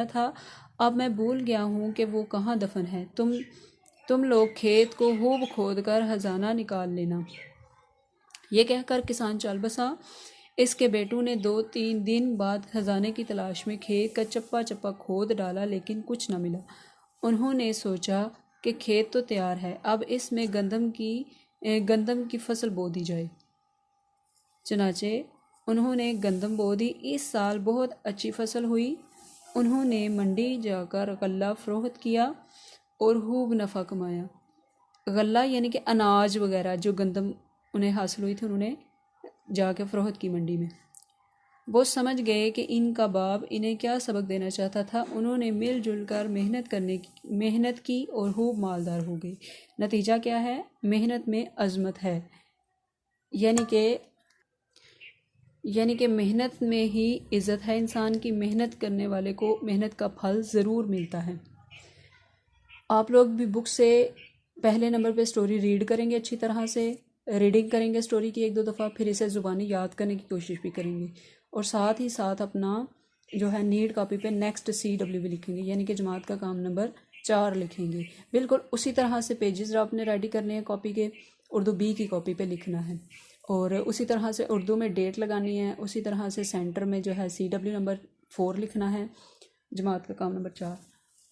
था, अब मैं भूल गया हूँ कि वो कहाँ दफन है। तुम लोग खेत को खूब खोद कर खजाना निकाल लेना। ये कहकर किसान चल बसा। इसके बेटू ने 2-3 दिन बाद खजाने की तलाश में खेत का चप्पा चप्पा खोद डाला, लेकिन कुछ न मिला। उन्होंने सोचा कि खेत तो तैयार है, अब इसमें गंदम की फसल बो दी जाए। चनाचे उन्होंने गंदम बो दी। इस साल बहुत अच्छी फसल हुई। उन्होंने मंडी जाकर गल्ला फरोख्त किया और खूब नफ़ा कमाया। गल्ला यानी कि अनाज वगैरह, जो गंदम उन्हें हासिल हुई थी, उन्होंने जाके फरोख्त की मंडी में। वो समझ गए कि इनका बाप इन्हें क्या सबक देना चाहता था। उन्होंने मिलजुल कर मेहनत की और खूब मालदार हो गए। नतीजा क्या है? मेहनत में अज़मत है, यानी कि मेहनत में ही इज़्ज़त है इंसान की। मेहनत करने वाले को मेहनत का फल ज़रूर मिलता है। आप लोग भी बुक से पहले नंबर पे स्टोरी रीड करेंगे, अच्छी तरह से रीडिंग करेंगे स्टोरी की 1-2 दफ़ा, फिर इसे ज़ुबानी याद करने की कोशिश भी करेंगे, और साथ ही साथ अपना जो है नीड कॉपी पे नेक्स्ट CW भी लिखेंगे, यानी कि जमात का काम नंबर 4 लिखेंगे। बिल्कुल उसी तरह से पेजेस आपने रेडी करने हैं कॉपी के, उर्दू B की कॉपी पे लिखना है, और उसी तरह से उर्दू में डेट लगानी है। उसी तरह से सेंटर में जो है CW नंबर 4 लिखना है, जमात का काम नंबर 4,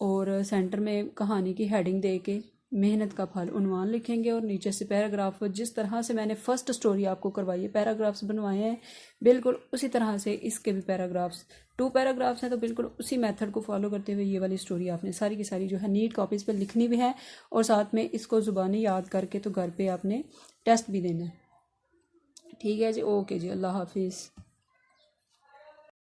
और सेंटर में कहानी की हेडिंग दे के मेहनत का फल उन्वान लिखेंगे, और नीचे से पैराग्राफ, जिस तरह से मैंने फ़र्स्ट स्टोरी आपको करवाई है, पैराग्राफ्स बनवाए हैं, बिल्कुल उसी तरह से इसके भी पैराग्राफ्स 2 पैराग्राफ्स हैं, तो बिल्कुल उसी मेथड को फॉलो करते हुए ये वाली स्टोरी आपने सारी की सारी जो है नीट कॉपीज़ पर लिखनी भी है, और साथ में इसको ज़ुबानी याद करके तो घर पे आपने टेस्ट भी देना है। ठीक है जी, ओके जी, अल्लाह हाफिज़।